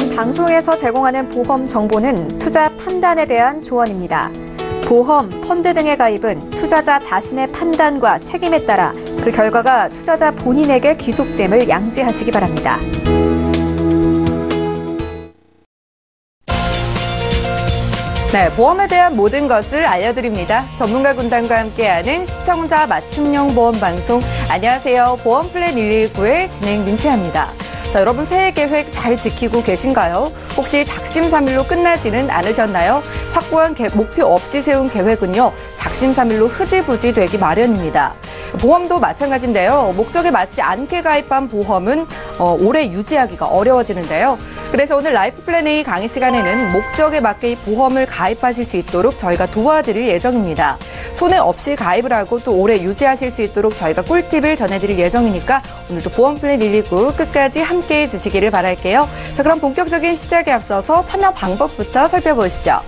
본 방송에서 제공하는 보험 정보는 투자 판단에 대한 조언입니다. 보험, 펀드 등의 가입은 투자자 자신의 판단과 책임에 따라 그 결과가 투자자 본인에게 귀속됨을 양지하시기 바랍니다. 네, 보험에 대한 모든 것을 알려드립니다. 전문가 군단과 함께하는 시청자 맞춤형 보험 방송. 안녕하세요. 보험 플랜 119의 진행 민채합니다. 자, 여러분 새해 계획 잘 지키고 계신가요? 혹시 작심삼일로 끝나지는 않으셨나요? 확고한 목표 없이 세운 계획은요, 작심삼일로 흐지부지 되기 마련입니다. 보험도 마찬가지인데요. 목적에 맞지 않게 가입한 보험은 오래 유지하기가 어려워지는데요. 그래서 오늘 라이프 플랜 A 강의 시간에는 목적에 맞게 이 보험을 가입하실 수 있도록 저희가 도와드릴 예정입니다. 손해 없이 가입을 하고 또 오래 유지하실 수 있도록 저희가 꿀팁을 전해드릴 예정이니까 오늘도 보험 플랜 119 끝까지 함께해 주시기를 바랄게요. 자, 그럼 본격적인 시작에 앞서서 참여 방법부터 살펴보시죠.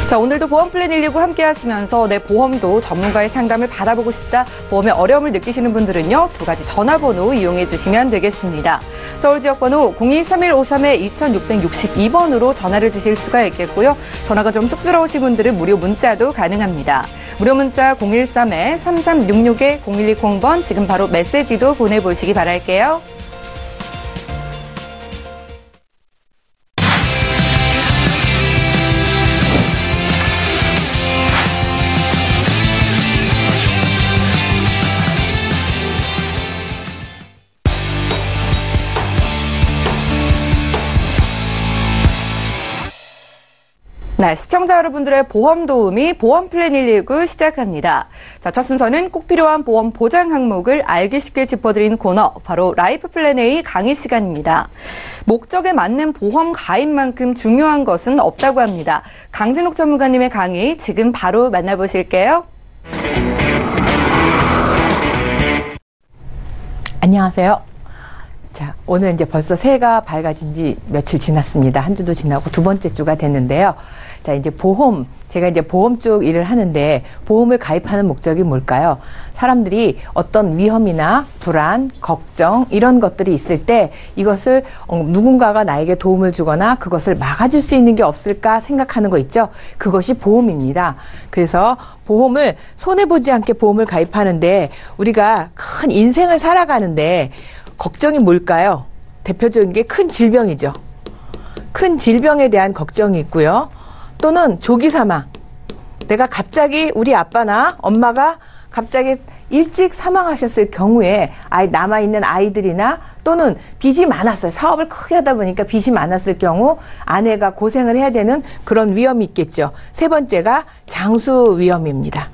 자, 오늘도 보험 플랜 119 함께 하시면서 내 보험도 전문가의 상담을 받아보고 싶다, 보험에 어려움을 느끼시는 분들은요, 두 가지 전화번호 이용해 주시면 되겠습니다. 서울 지역번호 023153-2662번으로 전화를 주실 수가 있겠고요. 전화가 좀 쑥스러우신 분들은 무료 문자도 가능합니다. 무료 문자 013-3366-0120번 지금 바로 메시지도 보내보시기 바랄게요. 네, 시청자 여러분들의 보험 도우미 보험 플랜 119 시작합니다. 자, 첫 순서는 꼭 필요한 보험 보장 항목을 알기 쉽게 짚어드리는 코너, 바로 라이프 플랜 A 강의 시간입니다. 목적에 맞는 보험 가입만큼 중요한 것은 없다고 합니다. 강진욱 전문가님의 강의 지금 바로 만나보실게요. 안녕하세요. 자, 오늘 이제 벌써 새해가 밝아진 지 며칠 지났습니다. 한 주도 지나고 두 번째 주가 됐는데요. 자, 이제 보험, 제가 이제 보험 쪽 일을 하는데 보험을 가입하는 목적이 뭘까요? 사람들이 어떤 위험이나 불안, 걱정 이런 것들이 있을 때 이것을 누군가가 나에게 도움을 주거나 그것을 막아줄 수 있는 게 없을까 생각하는 거 있죠? 그것이 보험입니다. 그래서 보험을 손해보지 않게 보험을 가입하는데 우리가 큰 인생을 살아가는데 걱정이 뭘까요? 대표적인 게 큰 질병이죠. 큰 질병에 대한 걱정이 있고요. 또는 조기 사망. 내가 갑자기 우리 아빠나 엄마가 갑자기 일찍 사망하셨을 경우에 남아있는 아이들이나 또는 빚이 많았어요. 사업을 크게 하다 보니까 빚이 많았을 경우 아내가 고생을 해야 되는 그런 위험이 있겠죠. 세 번째가 장수 위험입니다.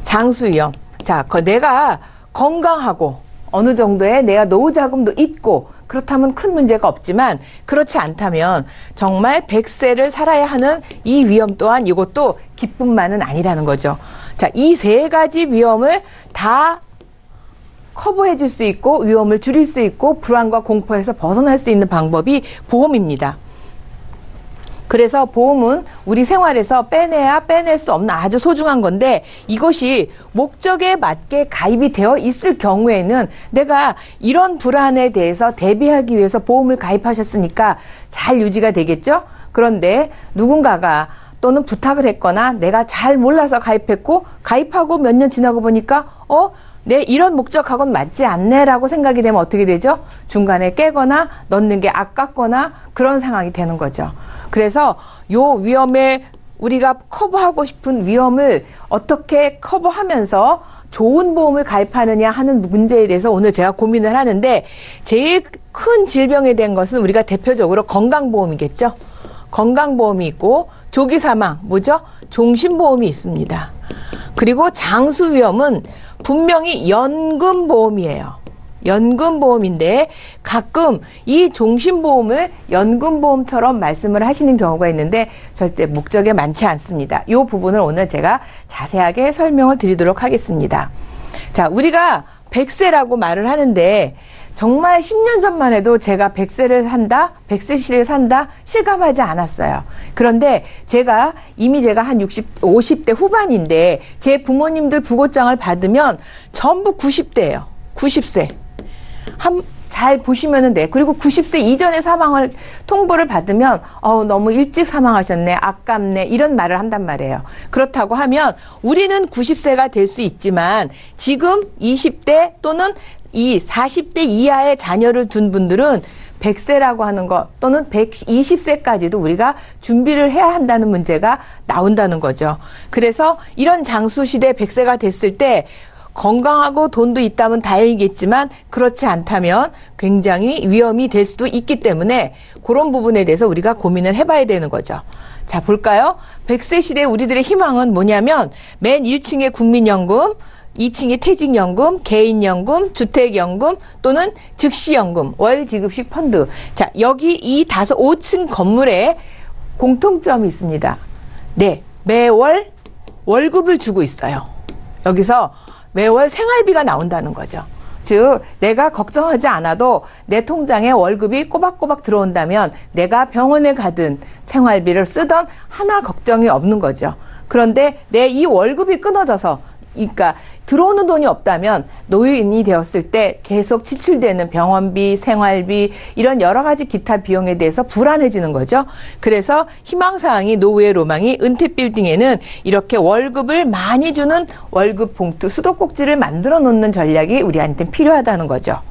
장수 위험. 자, 내가 건강하고 어느 정도의 내가 노후 자금도 있고 그렇다면 큰 문제가 없지만 그렇지 않다면 정말 100세를 살아야 하는 이 위험 또한 이것도 기쁨만은 아니라는 거죠. 자, 이 세 가지 위험을 다 커버해 줄 수 있고 위험을 줄일 수 있고 불안과 공포에서 벗어날 수 있는 방법이 보험입니다. 그래서 보험은 우리 생활에서 빼내야 빼낼 수 없는 아주 소중한 건데 이것이 목적에 맞게 가입이 되어 있을 경우에는 내가 이런 불안에 대해서 대비하기 위해서 보험을 가입하셨으니까 잘 유지가 되겠죠? 그런데 누군가가 또는 부탁을 했거나 내가 잘 몰라서 가입했고 가입하고 몇 년 지나고 보니까 내 이런 목적하고는 맞지 않네라고 생각이 되면 어떻게 되죠? 중간에 깨거나 넣는 게 아깝거나 그런 상황이 되는 거죠. 그래서 요 위험에 우리가 커버하고 싶은 위험을 어떻게 커버하면서 좋은 보험을 가입하느냐 하는 문제에 대해서 오늘 제가 고민을 하는데 제일 큰 질병에 대한 것은 우리가 대표적으로 건강보험이겠죠. 건강보험이 있고 조기 사망, 뭐죠? 종신보험이 있습니다. 그리고 장수위험은 분명히 연금보험이에요. 연금보험인데 가끔 이 종신보험을 연금보험처럼 말씀을 하시는 경우가 있는데 절대 목적에 많지 않습니다. 이 부분을 오늘 제가 자세하게 설명을 드리도록 하겠습니다. 자, 우리가 100세라고 말을 하는데 정말 10년 전만 해도 제가 100세를 산다, 100세시를 산다 실감하지 않았어요. 그런데 이미 제가 한 50대 후반인데 제 부모님들 부고장을 받으면 전부 90대예요. 90세. 잘 보시면 돼. 그리고 90세 이전에 사망을 통보를 받으면 너무 일찍 사망하셨네, 아깝네, 이런 말을 한단 말이에요. 그렇다고 하면 우리는 90세가 될 수 있지만 지금 20대 또는 이 40대 이하의 자녀를 둔 분들은 100세라고 하는 것 또는 120세까지도 우리가 준비를 해야 한다는 문제가 나온다는 거죠. 그래서 이런 장수시대 100세가 됐을 때 건강하고 돈도 있다면 다행이겠지만 그렇지 않다면 굉장히 위험이 될 수도 있기 때문에 그런 부분에 대해서 우리가 고민을 해봐야 되는 거죠. 자, 볼까요? 100세 시대 우리들의 희망은 뭐냐면 맨 1층에 국민연금, 2층에 퇴직연금, 개인연금, 주택연금 또는 즉시연금, 월지급식 펀드. 자, 여기 이 5층 건물에 공통점이 있습니다. 네, 매월 월급을 주고 있어요. 여기서 매월 생활비가 나온다는 거죠. 즉 내가 걱정하지 않아도 내 통장에 월급이 꼬박꼬박 들어온다면 내가 병원에 가든 생활비를 쓰던 하나 걱정이 없는 거죠. 그런데 내 이 월급이 끊어져서 그러니까 들어오는 돈이 없다면 노인이 되었을 때 계속 지출되는 병원비, 생활비 이런 여러 가지 기타 비용에 대해서 불안해지는 거죠. 그래서 희망사항이 노후의 로망이 은퇴빌딩에는 이렇게 월급을 많이 주는 월급 봉투, 수도꼭지를 만들어 놓는 전략이 우리한테 필요하다는 거죠.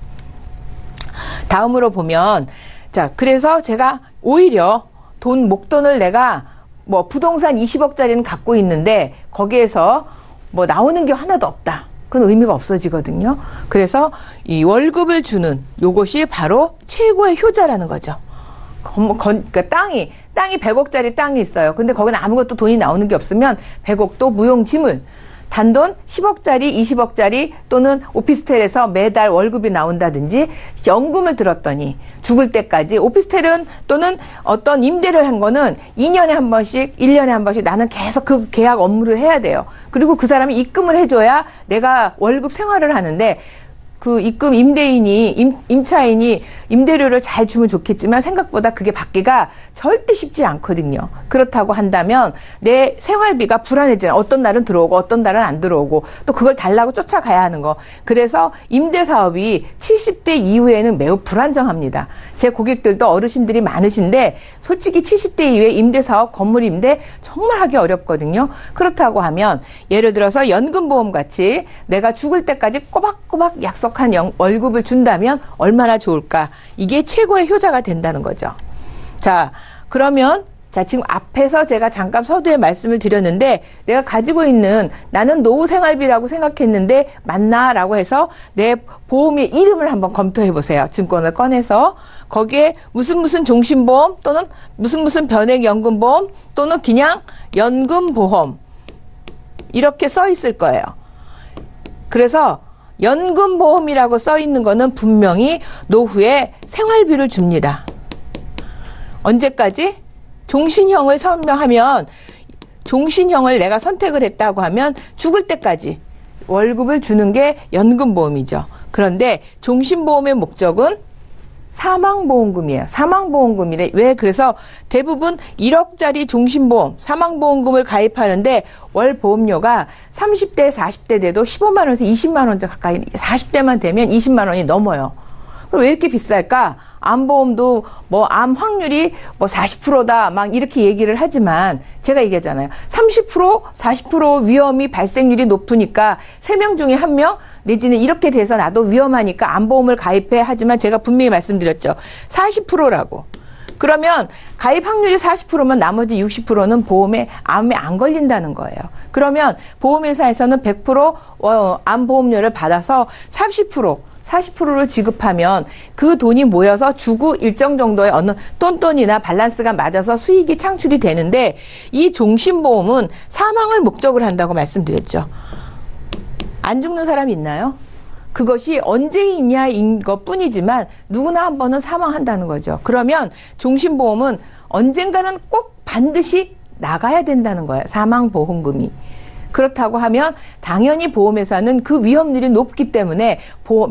다음으로 보면 자, 그래서 제가 오히려 목돈을 내가 뭐 부동산 20억짜리는 갖고 있는데 거기에서 뭐 나오는 게 하나도 없다. 그건 의미가 없어지거든요. 그래서 이 월급을 주는 요것이 바로 최고의 효자라는 거죠. 그러니까 땅이 100억짜리 땅이 있어요. 근데 거기는 아무것도 돈이 나오는 게 없으면 100억도 무용지물. 단돈 10억짜리, 20억짜리 또는 오피스텔에서 매달 월급이 나온다든지 연금을 들었더니 죽을 때까지 오피스텔은 또는 어떤 임대를 한 거는 2년에 한 번씩, 1년에 한 번씩 나는 계속 그 계약 업무를 해야 돼요. 그리고 그 사람이 입금을 해줘야 내가 월급 생활을 하는데 그 입금 임차인이 임대료를 잘 주면 좋겠지만 생각보다 그게 받기가 절대 쉽지 않거든요. 그렇다고 한다면 내 생활비가 불안해지잖아요. 어떤 날은 들어오고 어떤 날은 안 들어오고 또 그걸 달라고 쫓아가야 하는 거. 그래서 임대사업이 70대 이후에는 매우 불안정합니다. 제 고객들도 어르신들이 많으신데 솔직히 70대 이후에 임대사업, 건물 임대 정말 하기 어렵거든요. 그렇다고 하면 예를 들어서 연금보험 같이 내가 죽을 때까지 꼬박꼬박 약속한 월급을 준다면 얼마나 좋을까. 이게 최고의 효자가 된다는 거죠. 자, 그러면 지금 앞에서 제가 잠깐 서두에 말씀을 드렸는데 내가 가지고 있는 나는 노후 생활비라고 생각했는데 맞나? 라고 해서 내 보험의 이름을 한번 검토해 보세요. 증권을 꺼내서 거기에 무슨 종신보험 또는 무슨 변액연금보험 또는 그냥 연금보험 이렇게 써 있을 거예요. 그래서 연금보험이라고 써 있는 거는 분명히 노후에 생활비를 줍니다. 언제까지? 종신형을 설명하면 종신형을 내가 선택을 했다고 하면 죽을 때까지 월급을 주는 게 연금보험이죠. 그런데 종신보험의 목적은 사망보험금이에요. 사망보험금이래. 왜? 그래서 대부분 1억짜리 종신보험, 사망보험금을 가입하는데 월 보험료가 30대, 40대 돼도 15만 원에서 20만 원 가까이, 40대만 되면 20만 원이 넘어요. 그럼 왜 이렇게 비쌀까? 암보험도 암 확률이 40%다 막 이렇게 얘기를 하지만 제가 얘기하잖아요. 30%, 40% 위험이 발생률이 높으니까 3명 중에 1명 내지는 이렇게 돼서 나도 위험하니까 암보험을 가입해 하지만 제가 분명히 말씀드렸죠. 40%라고. 그러면 가입 확률이 40%면 나머지 60%는 암에 안 걸린다는 거예요. 그러면 보험회사에서는 100% 암보험료를 받아서 40%를 지급하면 그 돈이 모여서 주고 일정 정도의 어느 똔똔이나 밸런스가 맞아서 수익이 창출이 되는데 이 종신보험은 사망을 목적으로 한다고 말씀드렸죠. 안 죽는 사람이 있나요? 그것이 언제 있냐인 것 뿐이지만 누구나 한 번은 사망한다는 거죠. 그러면 종신보험은 언젠가는 꼭 반드시 나가야 된다는 거예요. 사망보험금이. 그렇다고 하면 당연히 보험회사는 그 위험률이 높기 때문에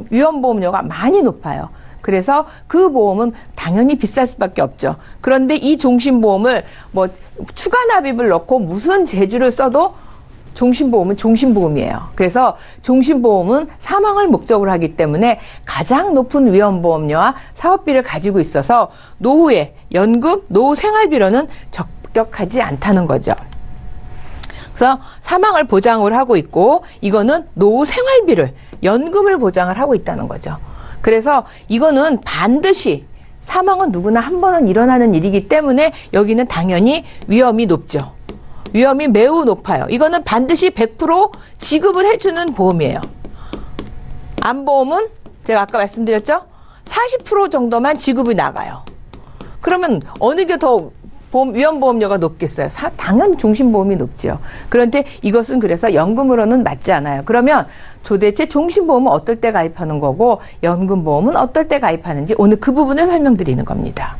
위험보험료가 많이 높아요. 그래서 그 보험은 당연히 비쌀 수밖에 없죠. 그런데 이 종신보험을 추가 납입을 넣고 무슨 재주를 써도 종신보험은 종신보험이에요. 그래서 종신보험은 사망을 목적으로 하기 때문에 가장 높은 위험보험료와 사업비를 가지고 있어서 노후에 연금, 노후 생활비로는 적격하지 않다는 거죠. 그래서 사망을 보장을 하고 있고 이거는 노후 생활비를, 연금을 보장을 하고 있다는 거죠. 그래서 이거는 반드시 사망은 누구나 한 번은 일어나는 일이기 때문에 여기는 당연히 위험이 높죠. 위험이 매우 높아요. 이거는 반드시 100% 지급을 해주는 보험이에요. 암보험은 제가 아까 말씀드렸죠? 40% 정도만 지급이 나가요. 그러면 어느 게 더 위험보험료가 높겠어요? 당연히 종신보험이 높죠. 그런데 이것은 그래서 연금으로는 맞지 않아요. 그러면 도대체 종신보험은 어떨 때 가입하는 거고 연금보험은 어떨 때 가입하는지 오늘 그 부분을 설명드리는 겁니다.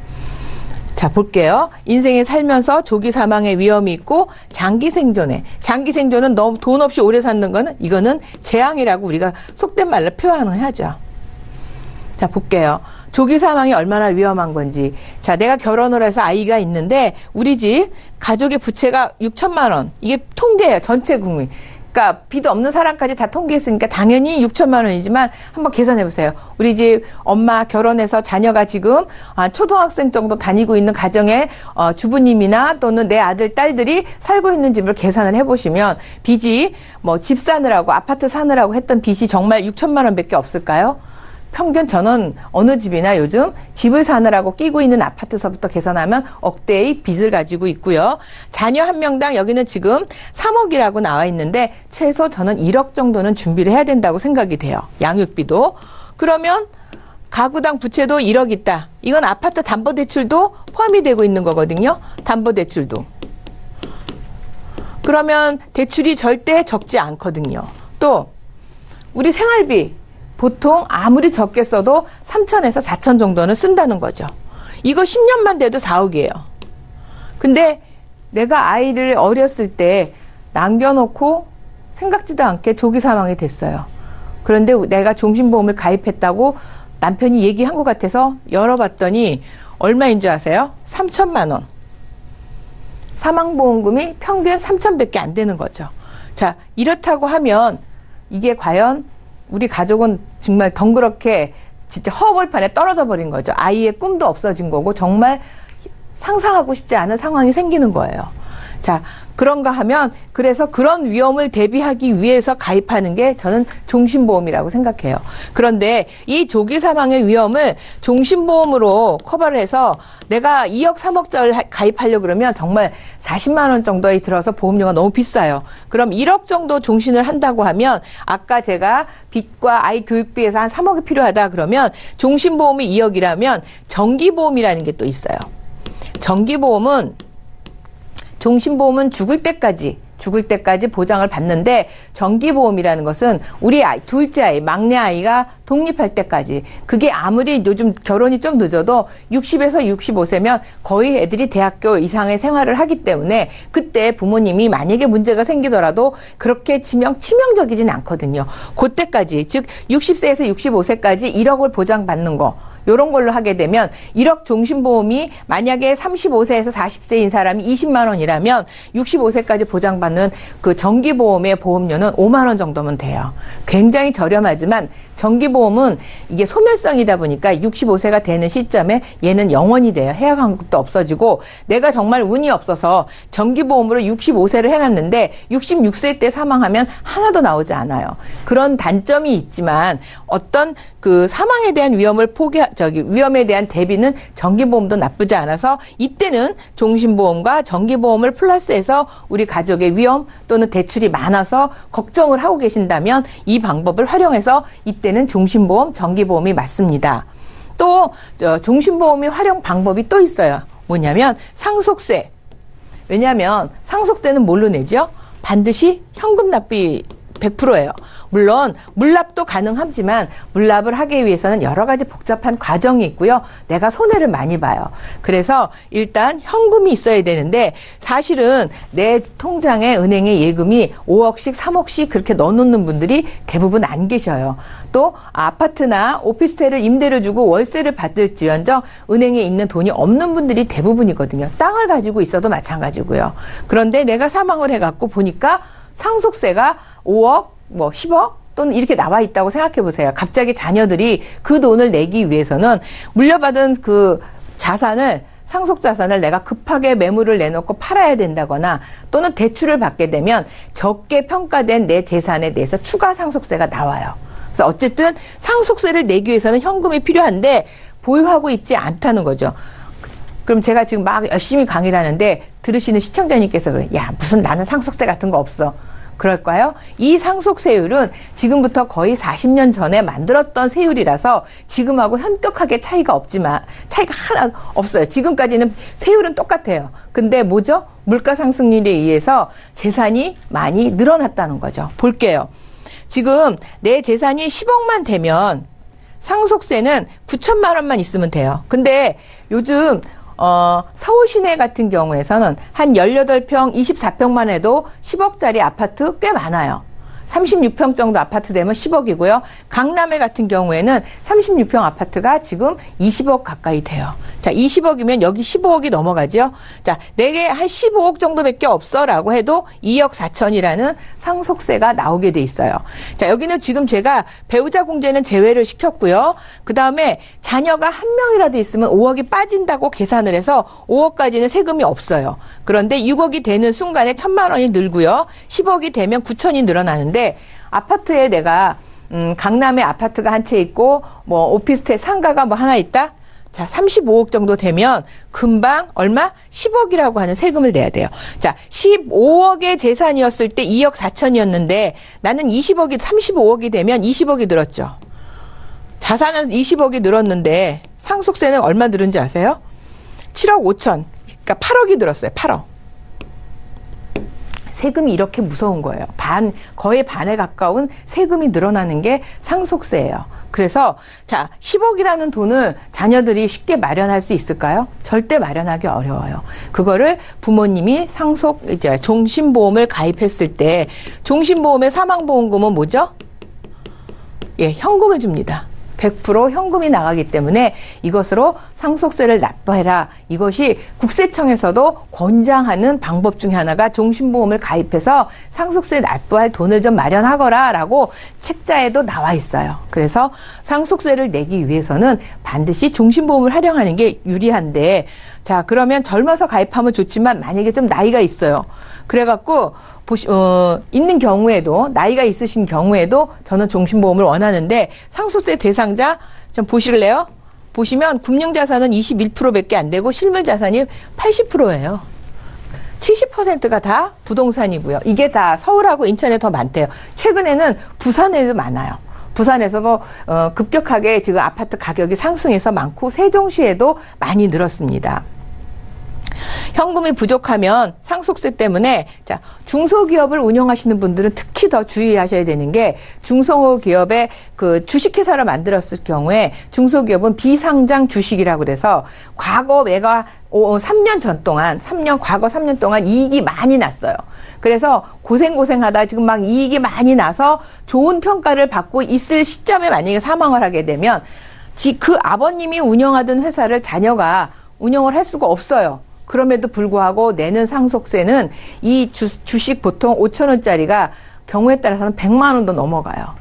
자, 볼게요. 인생에 살면서 조기 사망의 위험이 있고 장기 생존은 너무 돈 없이 오래 사는 거는 이거는 재앙이라고 우리가 속된 말로 표현을 하죠. 자, 볼게요. 조기 사망이 얼마나 위험한 건지. 자, 내가 결혼을 해서 아이가 있는데 우리 집 가족의 부채가 6천만 원. 이게 통계예요. 전체 국민. 그러니까 빚 없는 사람까지 다 통계했으니까 당연히 6천만 원이지만 한번 계산해 보세요. 우리 집 엄마 결혼해서 자녀가 지금 초등학생 정도 다니고 있는 가정의 주부님이나 또는 내 아들 딸들이 살고 있는 집을 계산을 해보시면 빚이 뭐 집 사느라고 아파트 사느라고 했던 빚이 정말 6천만 원밖에 없을까요? 평균 저는 어느 집이나 요즘 집을 사느라고 끼고 있는 아파트서부터 계산하면 억대의 빚을 가지고 있고요. 자녀 한 명당 여기는 지금 3억이라고 나와 있는데 최소 저는 1억 정도는 준비를 해야 된다고 생각이 돼요. 양육비도. 그러면 가구당 부채도 1억 있다. 이건 아파트 담보대출도 포함이 되고 있는 거거든요. 담보대출도. 그러면 대출이 절대 적지 않거든요. 또 우리 생활비 보통 아무리 적게 써도 3천에서 4천 정도는 쓴다는 거죠. 이거 10년만 돼도 4억이에요. 근데 내가 아이를 어렸을 때 남겨놓고 생각지도 않게 조기 사망이 됐어요. 그런데 내가 종신보험을 가입했다고 남편이 얘기한 것 같아서 열어봤더니 얼마인 줄 아세요? 3천만 원. 사망보험금이 평균 3천밖에 안 되는 거죠. 자, 이렇다고 하면 이게 과연 우리 가족은 정말 덩그렇게 진짜 허벌판에 떨어져 버린 거죠. 아이의 꿈도 없어진 거고 정말 상상하고 싶지 않은 상황이 생기는 거예요. 자, 그런가 하면 그래서 그런 위험을 대비하기 위해서 가입하는 게 저는 종신보험이라고 생각해요. 그런데 이 조기 사망의 위험을 종신보험으로 커버를 해서 내가 2억 3억짜리 가입하려고 그러면 정말 40만 원 정도에 들어서 보험료가 너무 비싸요. 그럼 1억 정도 종신을 한다고 하면 아까 제가 빚과 아이 교육비에서 한 3억이 필요하다 그러면 종신보험이 2억이라면 정기보험이라는 게 또 있어요. 종신보험은 죽을 때까지 보장을 받는데 정기보험이라는 것은 우리 아이, 둘째 아이, 막내 아이가 독립할 때까지 그게 아무리 요즘 결혼이 좀 늦어도 60에서 65세면 거의 애들이 대학교 이상의 생활을 하기 때문에 그때 부모님이 만약에 문제가 생기더라도 그렇게 치명적이진 않거든요. 그때까지 즉 60세에서 65세까지 1억을 보장받는 거 요런 걸로 하게 되면 1억 종신보험이 만약에 35세에서 40세인 사람이 20만 원이라면 65세까지 보장받는 그 정기보험의 보험료는 5만 원 정도면 돼요. 굉장히 저렴하지만 정기보험은 이게 소멸성이다 보니까 65세가 되는 시점에 얘는 영원히 돼요. 해약환급도 없어지고 내가 정말 운이 없어서 정기보험으로 65세를 해놨는데 66세 때 사망하면 하나도 나오지 않아요. 그런 단점이 있지만 어떤 그 사망에 대한 위험에 대한 대비는 정기보험도 나쁘지 않아서 이때는 종신보험과 정기보험을 플러스해서 우리 가족의 위험 또는 대출이 많아서 걱정을 하고 계신다면 이 방법을 활용해서 이때는 종신보험, 정기보험이 맞습니다. 또 종신보험의 활용 방법이 또 있어요. 뭐냐면 상속세. 왜냐하면 상속세는 뭘로 내죠? 반드시 현금 납입 100%예요. 물론 물납도 가능하지만 물납을 하기 위해서는 여러 가지 복잡한 과정이 있고요. 내가 손해를 많이 봐요. 그래서 일단 현금이 있어야 되는데 사실은 내 통장에 은행에 예금이 5억씩 3억씩 그렇게 넣어놓는 분들이 대부분 안 계셔요. 또 아파트나 오피스텔을 임대료 주고 월세를 받을지언정 은행에 있는 돈이 없는 분들이 대부분이거든요. 땅을 가지고 있어도 마찬가지고요. 그런데 내가 사망을 해갖고 보니까 상속세가 5억, 뭐 10억 또는 이렇게 나와 있다고 생각해 보세요. 갑자기 자녀들이 그 돈을 내기 위해서는 물려받은 그 자산을 상속 자산을 내가 급하게 매물을 내놓고 팔아야 된다거나 또는 대출을 받게 되면 적게 평가된 내 재산에 대해서 추가 상속세가 나와요. 그래서 어쨌든 상속세를 내기 위해서는 현금이 필요한데 보유하고 있지 않다는 거죠. 그럼 제가 지금 막 열심히 강의를 하는데 들으시는 시청자님께서 그래요. 야, 무슨 나는 상속세 같은 거 없어. 그럴까요? 이 상속세율은 지금부터 거의 40년 전에 만들었던 세율이라서 지금하고 현격하게 차이가 없지만 차이가 하나 없어요. 지금까지는 세율은 똑같아요. 근데 뭐죠? 물가 상승률에 의해서 재산이 많이 늘어났다는 거죠. 볼게요. 지금 내 재산이 10억만 되면 상속세는 9천만 원만 있으면 돼요. 근데 요즘 서울 시내 같은 경우에서는 한 18평, 24평만 해도 10억짜리 아파트 꽤 많아요. 36평 정도 아파트 되면 10억이고요. 강남에 같은 경우에는 36평 아파트가 지금 20억 가까이 돼요. 자, 20억이면 여기 15억이 넘어가죠. 자, 내게 한 15억 정도밖에 없어라고 해도 2억 4천이라는 상속세가 나오게 돼 있어요. 자, 여기는 지금 제가 배우자 공제는 제외를 시켰고요. 그 다음에 자녀가 한 명이라도 있으면 5억이 빠진다고 계산을 해서 5억까지는 세금이 없어요. 그런데 6억이 되는 순간에 1,000만 원이 늘고요. 10억이 되면 9천이 늘어나는데 아파트에 내가 강남에 아파트가 한 채 있고 뭐 오피스텔 상가가 뭐 하나 있다. 자, 35억 정도 되면 금방 얼마? 10억이라고 하는 세금을 내야 돼요. 자, 15억의 재산이었을 때 2억 4천이었는데 나는 20억이 35억이 되면 20억이 늘었죠. 자산은 20억이 늘었는데 상속세는 얼마 늘은지 아세요? 7억 5천. 그러니까 8억이 늘었어요. 8억. 세금이 이렇게 무서운 거예요. 거의 반에 가까운 세금이 늘어나는 게 상속세예요. 그래서 자, 10억이라는 돈을 자녀들이 쉽게 마련할 수 있을까요? 절대 마련하기 어려워요. 그거를 부모님이 이제 종신보험을 가입했을 때 종신보험의 사망보험금은 뭐죠? 예, 현금을 줍니다. 100% 현금이 나가기 때문에 이것으로 상속세를 납부해라. 이것이 국세청에서도 권장하는 방법 중에 하나가 종신보험을 가입해서 상속세 납부할 돈을 좀 마련하거라라고 책자에도 나와 있어요. 그래서 상속세를 내기 위해서는 반드시 종신보험을 활용하는 게 유리한데, 자, 그러면 젊어서 가입하면 좋지만 만약에 좀 나이가 있어요. 그래갖고 있는 경우에도, 나이가 있으신 경우에도 저는 종신보험을 원하는데 상속세 대상자 좀 보실래요? 보시면 금융자산은 21%밖에 안 되고 실물자산이 80%예요. 70%가 다 부동산이고요. 이게 다 서울하고 인천에 더 많대요. 최근에는 부산에도 많아요. 부산에서도 급격하게 지금 아파트 가격이 상승해서 많고 세종시에도 많이 늘었습니다. 현금이 부족하면 상속세 때문에, 자, 중소기업을 운영하시는 분들은 특히 더 주의하셔야 되는 게, 중소기업의 그 주식회사를 만들었을 경우에 중소기업은 비상장 주식이라고 그래서 과거 매가 3년 전 동안, 과거 3년 동안 이익이 많이 났어요. 그래서 고생하다 지금 막 이익이 많이 나서 좋은 평가를 받고 있을 시점에 만약에 사망을 하게 되면 그 아버님이 운영하던 회사를 자녀가 운영을 할 수가 없어요. 그럼에도 불구하고 내는 상속세는 이 주식 보통 5,000원짜리가 경우에 따라서는 100만 원도 넘어가요.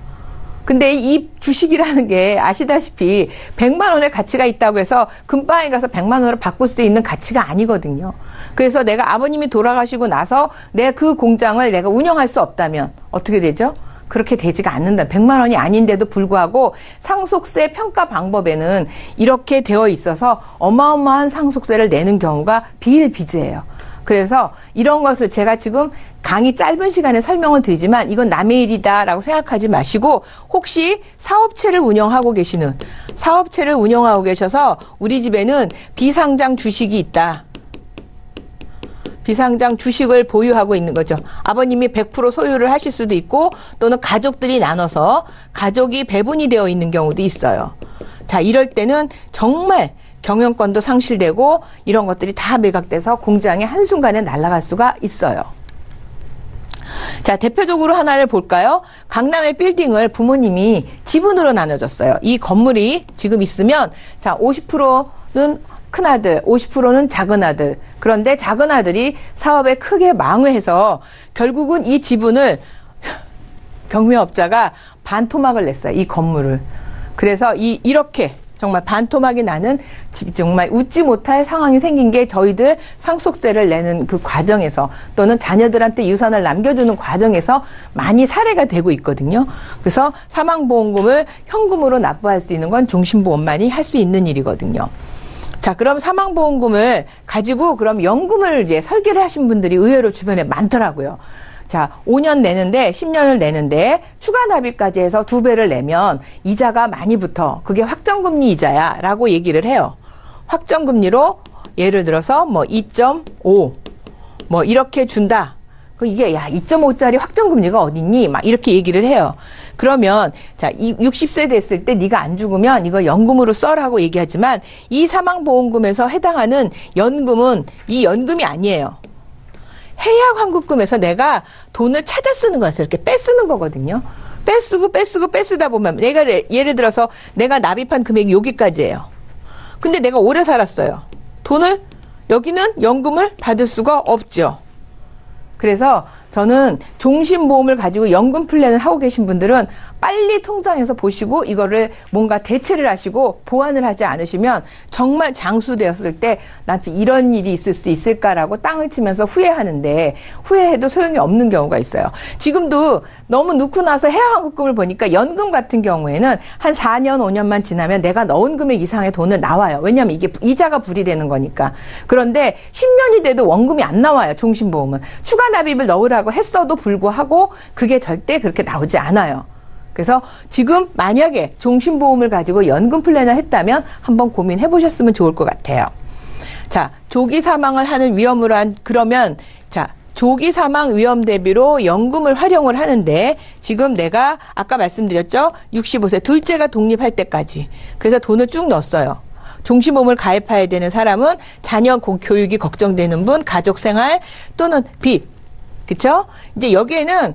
근데 이 주식이라는 게 아시다시피 100만 원의 가치가 있다고 해서 금방에 가서 100만 원을 바꿀 수 있는 가치가 아니거든요. 그래서 내가 아버님이 돌아가시고 나서 내 그 공장을 내가 운영할 수 없다면 어떻게 되죠? 그렇게 되지가 않는다. 100만 원이 아닌데도 불구하고 상속세 평가 방법에는 이렇게 되어 있어서 어마어마한 상속세를 내는 경우가 비일비재해요. 그래서 이런 것을 제가 지금 강의 짧은 시간에 설명을 드리지만 이건 남의 일이다라고 생각하지 마시고, 혹시 사업체를 운영하고 계셔서 우리 집에는 비상장 주식이 있다. 비상장 주식을 보유하고 있는 거죠. 아버님이 100% 소유를 하실 수도 있고 또는 가족들이 나눠서 가족이 배분이 되어 있는 경우도 있어요. 자, 이럴 때는 정말 경영권도 상실되고 이런 것들이 다 매각돼서 공장이 한순간에 날아갈 수가 있어요. 자, 대표적으로 하나를 볼까요? 강남의 빌딩을 부모님이 지분으로 나눠줬어요. 이 건물이 지금 있으면, 자, 50%는 큰아들, 50%는 작은아들. 그런데 작은아들이 사업에 크게 망해서 결국은 이 지분을 경매업자가 반토막을 냈어요. 이 건물을. 그래서 이렇게 정말 반토막이 나는 정말 웃지 못할 상황이 생긴 게 저희들 상속세를 내는 그 과정에서 또는 자녀들한테 유산을 남겨주는 과정에서 많이 사례가 되고 있거든요. 그래서 사망보험금을 현금으로 납부할 수 있는 건 종신보험만이 할 수 있는 일이거든요. 자, 그럼 사망보험금을 가지고 그럼 연금을 이제 설계를 하신 분들이 의외로 주변에 많더라고요. 자, 5년 내는데 10년을 내는데 추가 납입까지 해서 2배를 내면 이자가 많이 붙어. 그게 확정금리 이자야 라고 얘기를 해요. 확정금리로 예를 들어서 뭐 2.5 뭐 이렇게 준다. 이게 야 2.5짜리 확정금리가 어딨니? 막 이렇게 얘기를 해요. 그러면 자 60세 됐을 때 네가 안 죽으면 이거 연금으로 써라고 얘기하지만 이 사망보험금에서 해당하는 연금은 이 연금이 아니에요. 해약환급금에서 내가 돈을 찾아 쓰는 거였어요. 이렇게 빼쓰는 거거든요. 빼쓰다 보면 내가 예를 들어서 내가 납입한 금액이 여기까지예요. 근데 내가 오래 살았어요. 돈을 여기는 연금을 받을 수가 없죠. 그래서 저는 종신보험을 가지고 연금 플랜을 하고 계신 분들은 빨리 통장에서 보시고 이거를 뭔가 대체를 하시고 보완을 하지 않으시면 정말 장수되었을 때 난 이런 일이 있을 수 있을까라고 땅을 치면서 후회하는데 후회해도 소용이 없는 경우가 있어요. 지금도 너무 넣고 나서 해약환급금을 보니까 연금 같은 경우에는 한 4년, 5년만 지나면 내가 넣은 금액 이상의 돈을 나와요. 왜냐하면 이게 이자가 불이되는 거니까. 그런데 10년이 돼도 원금이 안 나와요. 종신보험은. 추가 납입을 넣으라고 했어도 불구하고 그게 절대 그렇게 나오지 않아요. 그래서 지금 만약에 종신보험을 가지고 연금 플랜을 했다면 한번 고민해 보셨으면 좋을 것 같아요. 자, 조기 사망을 하는 위험으로 그러면 자, 조기 사망 위험 대비로 연금을 활용을 하는데 지금 내가 아까 말씀드렸죠? 65세 둘째가 독립할 때까지. 그래서 돈을 쭉 넣었어요. 종신보험을 가입해야 되는 사람은 자녀 교육이 걱정되는 분, 가족 생활 또는 빚. 그쵸? 이제 여기에는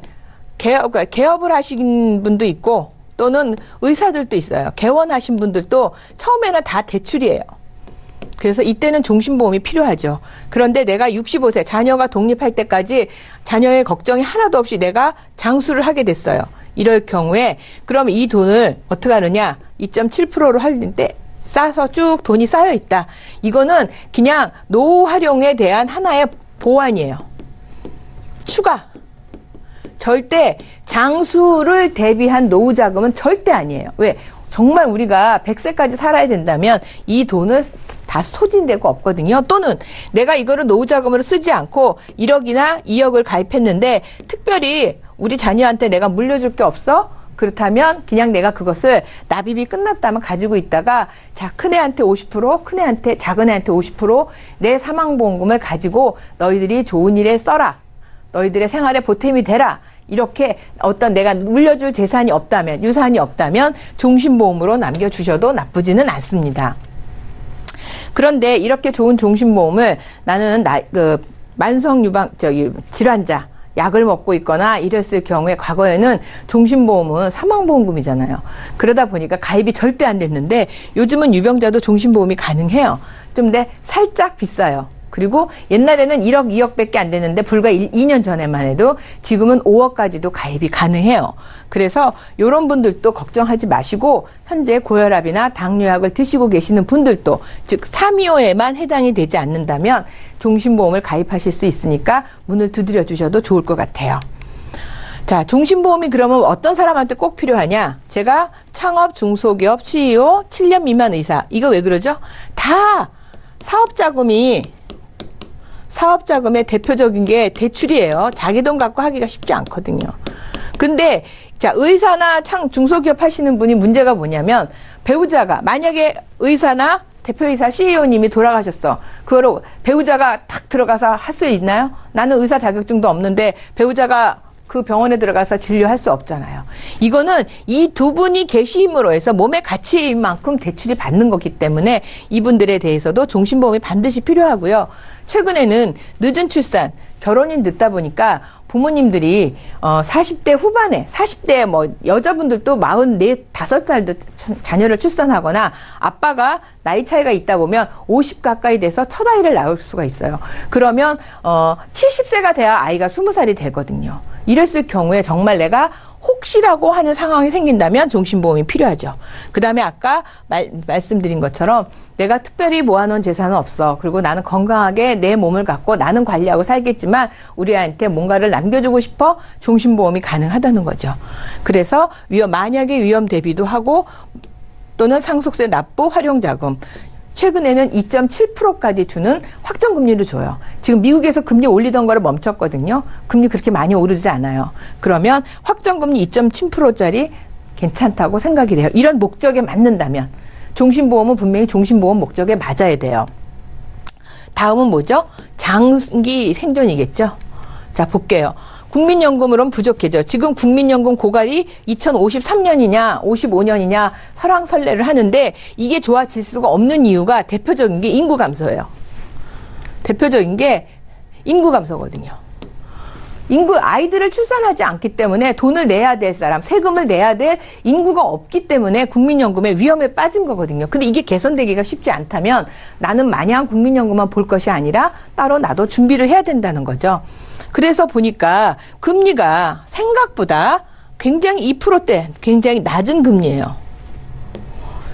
개업을 하신 분도 있고 또는 의사들도 있어요. 개원하신 분들도 처음에는 다 대출이에요. 그래서 이때는 종신보험이 필요하죠. 그런데 내가 65세 자녀가 독립할 때까지 자녀의 걱정이 하나도 없이 내가 장수를 하게 됐어요. 이럴 경우에 그럼 이 돈을 어떻게 하느냐? 2.7%로 하는데 싸서 쭉 돈이 쌓여 있다. 이거는 그냥 노후 활용에 대한 하나의 보완이에요. 추가. 절대 장수를 대비한 노후 자금은 절대 아니에요. 왜? 정말 우리가 100세까지 살아야 된다면 이 돈을 다 소진되고 없거든요. 또는 내가 이거를 노후 자금으로 쓰지 않고 1억이나 2억을 가입했는데 특별히 우리 자녀한테 내가 물려줄 게 없어? 그렇다면 그냥 내가 그것을 납입이 끝났다면 가지고 있다가 자 큰애한테 50%, 큰애한테 작은애한테 50%내 사망보험금을 가지고 너희들이 좋은 일에 써라. 너희들의 생활에 보탬이 되라. 이렇게 어떤 내가 물려줄 재산이 없다면, 유산이 없다면 종신보험으로 남겨주셔도 나쁘지는 않습니다. 그런데 이렇게 좋은 종신보험을 나는 만성 질환자, 약을 먹고 있거나 이랬을 경우에 과거에는 종신보험은 사망보험금이잖아요. 그러다 보니까 가입이 절대 안 됐는데 요즘은 유병자도 종신보험이 가능해요. 좀 근데 살짝 비싸요. 그리고 옛날에는 1억, 2억밖에 안 됐는데 불과 2년 전에만 해도 지금은 5억까지도 가입이 가능해요. 그래서 이런 분들도 걱정하지 마시고 현재 고혈압이나 당뇨약을 드시고 계시는 분들도 즉 325에만 해당이 되지 않는다면 종신보험을 가입하실 수 있으니까 문을 두드려 주셔도 좋을 것 같아요. 자, 종신보험이 그러면 어떤 사람한테 꼭 필요하냐? 제가 창업, 중소기업, CEO, 7년 미만 의사 이거 왜 그러죠? 다 사업자금의 대표적인 게 대출이에요. 자기 돈 갖고 하기가 쉽지 않거든요. 근데 자 의사나 중소기업 하시는 분이 문제가 뭐냐면 배우자가 만약에 의사나 대표이사 CEO님이 돌아가셨어. 그거를 배우자가 탁 들어가서 할 수 있나요? 나는 의사 자격증도 없는데 배우자가 그 병원에 들어가서 진료할 수 없잖아요. 이거는 이 두 분이 계심으로 해서 몸의 가치인 만큼 대출이 받는 거기 때문에 이분들에 대해서도 종신보험이 반드시 필요하고요. 최근에는 늦은 출산, 결혼이 늦다 보니까 부모님들이 40대 후반에 40대 뭐 여자분들도 44, 5살도 자녀를 출산하거나 아빠가 나이 차이가 있다 보면 50 가까이 돼서 첫 아이를 낳을 수가 있어요. 그러면 70세가 돼야 아이가 20살이 되거든요. 이랬을 경우에 정말 내가 혹시라고 하는 상황이 생긴다면 종신보험이 필요하죠. 그 다음에 아까 말씀드린 것처럼 내가 특별히 모아놓은 재산은 없어. 그리고 나는 건강하게 내 몸을 갖고 나는 관리하고 살겠지만 우리 아이한테 뭔가를 남겨주고 싶어. 종신보험이 가능하다는 거죠. 그래서 만약에 위험 대비도 하고 또는 상속세 납부 활용자금. 최근에는 2.7%까지 주는 확정금리를 줘요. 지금 미국에서 금리 올리던 거를 멈췄거든요. 금리 그렇게 많이 오르지 않아요. 그러면 확정금리 2.7%짜리 괜찮다고 생각이 돼요. 이런 목적에 맞는다면. 종신보험은 분명히 종신보험 목적에 맞아야 돼요. 다음은 뭐죠? 장기 생존이겠죠. 자, 볼게요. 국민연금으로는 부족해져. 지금 국민연금 고갈이 2053년이냐 55년이냐 설왕설래를 하는데 이게 좋아질 수가 없는 이유가 대표적인 게 인구 감소예요. 대표적인 게 인구 감소거든요. 아이들을 출산하지 않기 때문에 돈을 내야 될 사람, 세금을 내야 될 인구가 없기 때문에 국민연금의 위험에 빠진 거거든요. 근데 이게 개선되기가 쉽지 않다면 나는 마냥 국민연금만 볼 것이 아니라 따로 나도 준비를 해야 된다는 거죠. 그래서 보니까 금리가 생각보다 굉장히 2%대 굉장히 낮은 금리예요.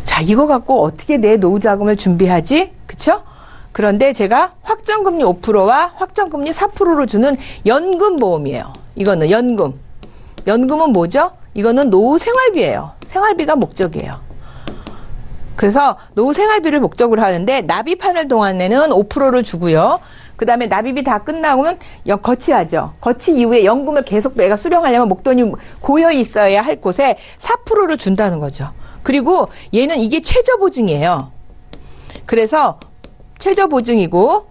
자, 이거 갖고 어떻게 내 노후 자금을 준비하지? 그쵸? 그런데 제가 확정금리 5%와 확정금리 4%로 주는 연금보험이에요. 이거는 연금. 연금은 뭐죠? 이거는 노후 생활비예요. 생활비가 목적이에요. 그래서 노후 생활비를 목적으로 하는데 납입하는 동안에는 5%를 주고요. 그 다음에 납입이 다 끝나면 거치하죠. 거치 이후에 연금을 계속 내가 수령하려면 목돈이 고여 있어야 할 곳에 4%를 준다는 거죠. 그리고 얘는 이게 최저보증이에요. 그래서 최저보증이고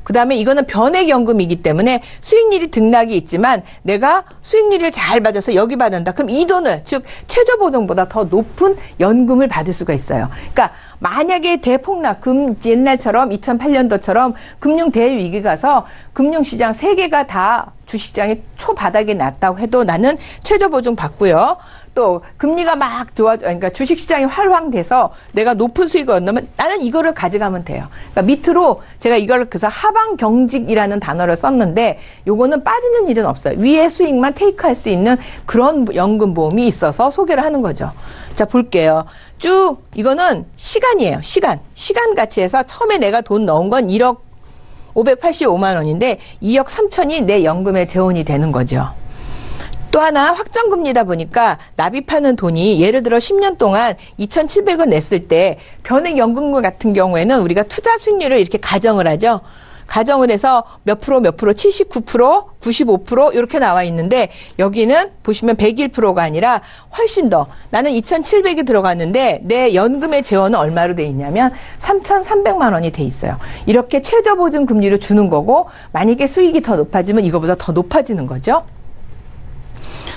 그 다음에 이거는 변액연금이기 때문에 수익률이 등락이 있지만 내가 수익률을 잘 받아서 여기 받는다. 그럼 이 돈을 즉 최저보증보다 더 높은 연금을 받을 수가 있어요. 그러니까 만약에 대폭락, 옛날처럼 2008년도처럼 금융 대위기 가서 금융시장 세 개가 다 주식시장이 초바닥에 났다고 해도 나는 최저보증 받고요. 또 금리가 막 그러니까 주식시장이 활황돼서 내가 높은 수익을 얻으면 나는 이거를 가져가면 돼요. 그러니까 밑으로 제가 이걸 그래서 하방경직이라는 단어를 썼는데 요거는 빠지는 일은 없어요. 위에 수익만 테이크할 수 있는 그런 연금보험이 있어서 소개를 하는 거죠. 자, 볼게요. 쭉 이거는 시간이에요. 시간 가치에서 처음에 내가 돈 넣은 건 1억 585만 원인데 2억 3천이 내 연금에 재원이 되는 거죠. 또 하나 확정금리다 보니까 납입하는 돈이 예를 들어 10년 동안 2,700원 냈을 때 변액연금 같은 경우에는 우리가 투자 수익률을 이렇게 가정을 하죠. 가정을 해서 몇 프로, 79%, 95% 이렇게 나와 있는데 여기는 보시면 101%가 아니라 훨씬 더 나는 2,700이 들어갔는데 내 연금의 재원은 얼마로 돼 있냐면 3,300만 원이 돼 있어요. 이렇게 최저보증 금리를 주는 거고 만약에 수익이 더 높아지면 이거보다 더 높아지는 거죠.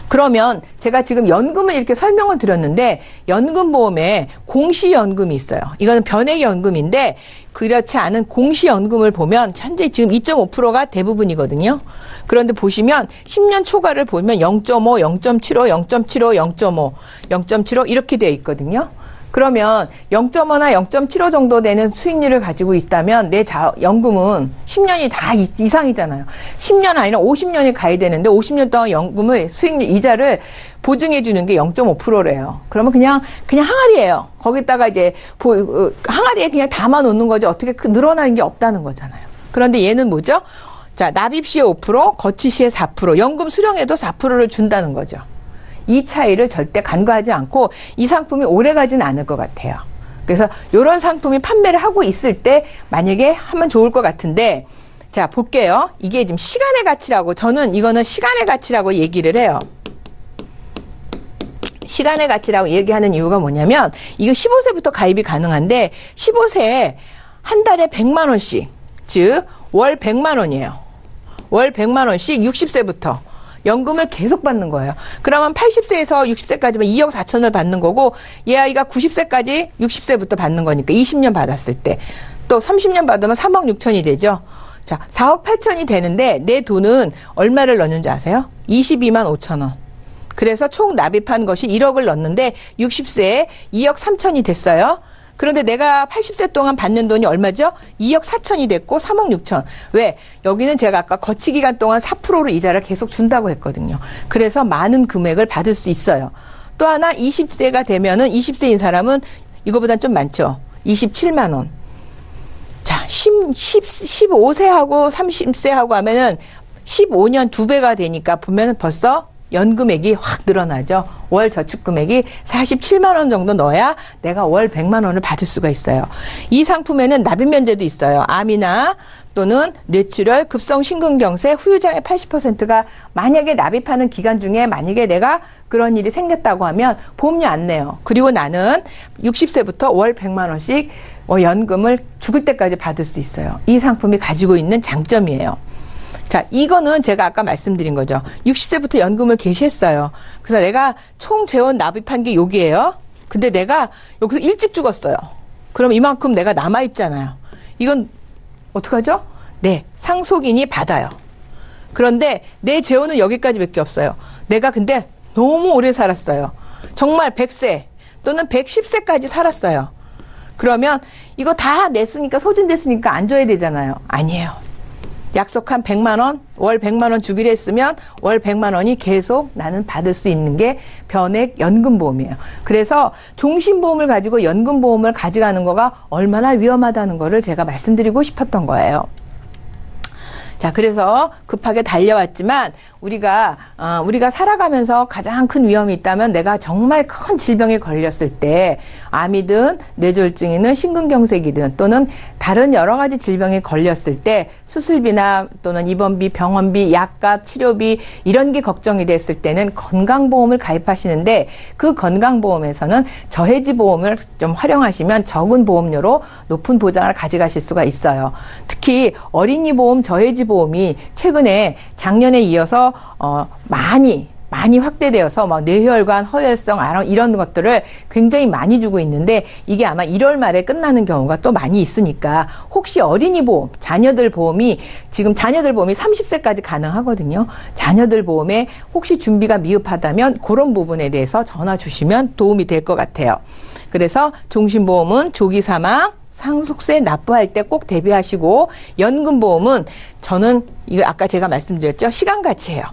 그러면 제가 지금 연금을 이렇게 설명을 드렸는데 연금보험에 공시연금이 있어요. 이거는 변액연금인데 그렇지 않은 공시연금을 보면 현재 지금 2.5%가 대부분이거든요. 그런데 보시면 10년 초과를 보면 0.5, 0.75, 0.75, 0.5, 0.75 이렇게 되어 있거든요. 그러면 0.5나 0.75 정도 되는 수익률을 가지고 있다면 내 연금은 10년이 다 이상이잖아요. 10년 아니라 50년이 가야 되는데 50년 동안 연금을 수익률 이자를 보증해 주는 게 0.5%래요. 그러면 그냥 항아리예요. 거기다가 이제 항아리에 그냥 담아 놓는 거지 어떻게 늘어나는 게 없다는 거잖아요. 그런데 얘는 뭐죠? 자, 납입 시에 5%, 거치 시에 4%, 연금 수령에도 4%를 준다는 거죠. 이 차이를 절대 간과하지 않고 이 상품이 오래 가진 않을 것 같아요. 그래서 이런 상품이 판매를 하고 있을 때 만약에 하면 좋을 것 같은데 자, 볼게요. 이게 지금 시간의 가치라고 저는 이거는 시간의 가치라고 얘기를 해요. 시간의 가치라고 얘기하는 이유가 뭐냐면 이거 15세부터 가입이 가능한데 15세에 한 달에 100만 원씩 즉 월 100만 원이에요. 월 100만 원씩 60세부터 연금을 계속 받는 거예요. 그러면 80세에서 60세까지만 2억 4천을 받는 거고 얘 아이가 90세까지 60세부터 받는 거니까 20년 받았을 때 또 30년 받으면 3억 6천이 되죠. 자, 4억 8천이 되는데 내 돈은 얼마를 넣는지 아세요? 22만 5천 원. 그래서 총 납입한 것이 1억을 넣었는데 60세에 2억 3천이 됐어요. 그런데 내가 80세 동안 받는 돈이 얼마죠? 2억 4천이 됐고 3억 6천. 왜? 여기는 제가 아까 거치 기간 동안 4%로 이자를 계속 준다고 했거든요. 그래서 많은 금액을 받을 수 있어요. 또 하나 20세가 되면은 20세인 사람은 이거보단 좀 많죠. 27만 원. 자, 15세하고 30세하고 하면은 15년 2배가 되니까 보면 벌써 연금액이 확 늘어나죠. 월 저축 금액이 47만 원 정도 넣어야 내가 월 100만 원을 받을 수가 있어요. 이 상품에는 납입 면제도 있어요. 암이나 또는 뇌출혈, 급성 심근경색, 후유장애 80%가 만약에 납입하는 기간 중에 만약에 내가 그런 일이 생겼다고 하면 보험료 안 내요. 그리고 나는 60세부터 월 100만 원씩 연금을 죽을 때까지 받을 수 있어요. 이 상품이 가지고 있는 장점이에요. 자, 이거는 제가 아까 말씀드린 거죠. 60세부터 연금을 개시했어요. 그래서 내가 총 재원 납입한 게 여기예요. 근데 내가 여기서 일찍 죽었어요. 그럼 이만큼 내가 남아있잖아요. 이건 어떡하죠? 네, 상속인이 받아요. 그런데 내 재원은 여기까지밖에 없어요. 내가 근데 너무 오래 살았어요. 정말 100세 또는 110세까지 살았어요. 그러면 이거 다 냈으니까 소진됐으니까 안 줘야 되잖아요. 아니에요. 약속한 100만 원, 월 100만 원 주기로 했으면 월 100만 원이 계속 나는 받을 수 있는 게 변액 연금보험이에요. 그래서 종신보험을 가지고 연금보험을 가져가는 거가 얼마나 위험하다는 거를 제가 말씀드리고 싶었던 거예요. 자, 그래서 급하게 달려왔지만 우리가 살아가면서 가장 큰 위험이 있다면 내가 정말 큰 질병에 걸렸을 때 암이든 뇌졸중이든 심근경색이든 또는 다른 여러 가지 질병에 걸렸을 때 수술비나 또는 입원비, 병원비, 약값, 치료비 이런 게 걱정이 됐을 때는 건강보험을 가입하시는데 그 건강보험에서는 저해지보험을 좀 활용하시면 적은 보험료로 높은 보장을 가져가실 수가 있어요. 특히 어린이보험, 저해지보험이 최근에 작년에 이어서 많이 확대되어서 막 뇌혈관, 허혈성, 암 이런 것들을 굉장히 많이 주고 있는데 이게 아마 1월 말에 끝나는 경우가 또 많이 있으니까 혹시 어린이 보험, 자녀들 보험이 지금 자녀들 보험이 30세까지 가능하거든요. 자녀들 보험에 혹시 준비가 미흡하다면 그런 부분에 대해서 전화 주시면 도움이 될 것 같아요. 그래서 종신보험은 조기 사망, 상속세 납부할 때 꼭 대비하시고 연금보험은 저는 이거 아까 제가 말씀드렸죠. 시간 가치예요.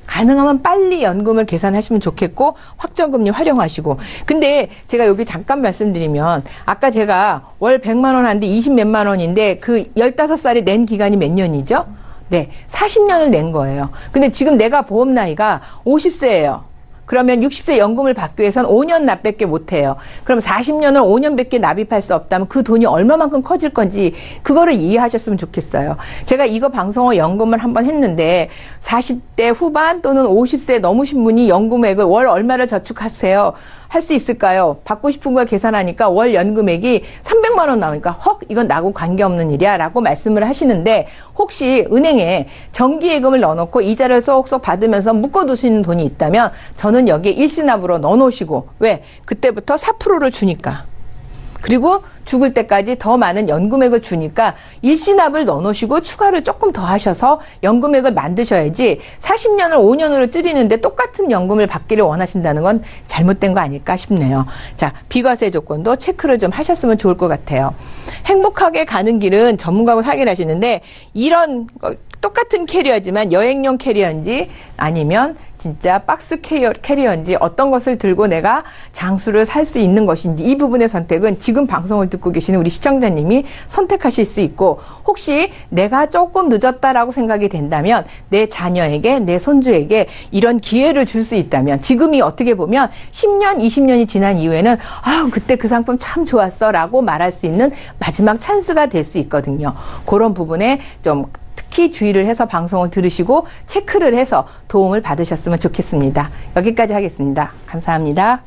가능하면 빨리 연금을 계산하시면 좋겠고 확정금리 활용하시고 근데 제가 여기 잠깐 말씀드리면 아까 제가 월 100만 원 한데 20 몇만 원인데 그 15살이 낸 기간이 몇 년이죠? 네, 40년을 낸 거예요. 근데 지금 내가 보험 나이가 50세예요. 그러면 60세 연금을 받기 위해서는 5년 납밖에 못해요. 그럼 40년을 5년밖에 납입할 수 없다면 그 돈이 얼마만큼 커질 건지 그거를 이해하셨으면 좋겠어요. 제가 이거 방송을 연금을 한번 했는데 40대 후반 또는 50세 넘으신 분이 연금액을 월 얼마를 저축하세요? 할 수 있을까요? 받고 싶은 걸 계산하니까 월 연금액이 300만 원 나오니까 헉 이건 나하고 관계없는 일이야 라고 말씀을 하시는데 혹시 은행에 정기예금을 넣어놓고 이자를 쏙쏙 받으면서 묶어두시는 돈이 있다면 저는 여기에 일시납으로 넣어놓으시고 왜? 그때부터 4%를 주니까 그리고 죽을 때까지 더 많은 연금액을 주니까 일시납을 넣어놓으시고 추가를 조금 더 하셔서 연금액을 만드셔야지 40년을 5년으로 줄이는데 똑같은 연금을 받기를 원하신다는 건 잘못된 거 아닐까 싶네요. 자, 비과세 조건도 체크를 좀 하셨으면 좋을 것 같아요. 행복하게 가는 길은 전문가하고 상의를 하시는데 이런 똑같은 캐리어지만 여행용 캐리어인지 아니면 진짜 박스 캐리어인지 어떤 것을 들고 내가 장수를 살 수 있는 것인지 이 부분의 선택은 지금 방송을 듣고 계시는 우리 시청자님이 선택하실 수 있고 혹시 내가 조금 늦었다라고 생각이 된다면 내 자녀에게 내 손주에게 이런 기회를 줄 수 있다면 지금이 어떻게 보면 10년 20년이 지난 이후에는 아 그때 그 상품 참 좋았어 라고 말할 수 있는 마지막 찬스가 될 수 있거든요. 그런 부분에 좀 특히 주의를 해서 방송을 들으시고 체크를 해서 도움을 받으셨으면 좋겠습니다. 여기까지 하겠습니다. 감사합니다.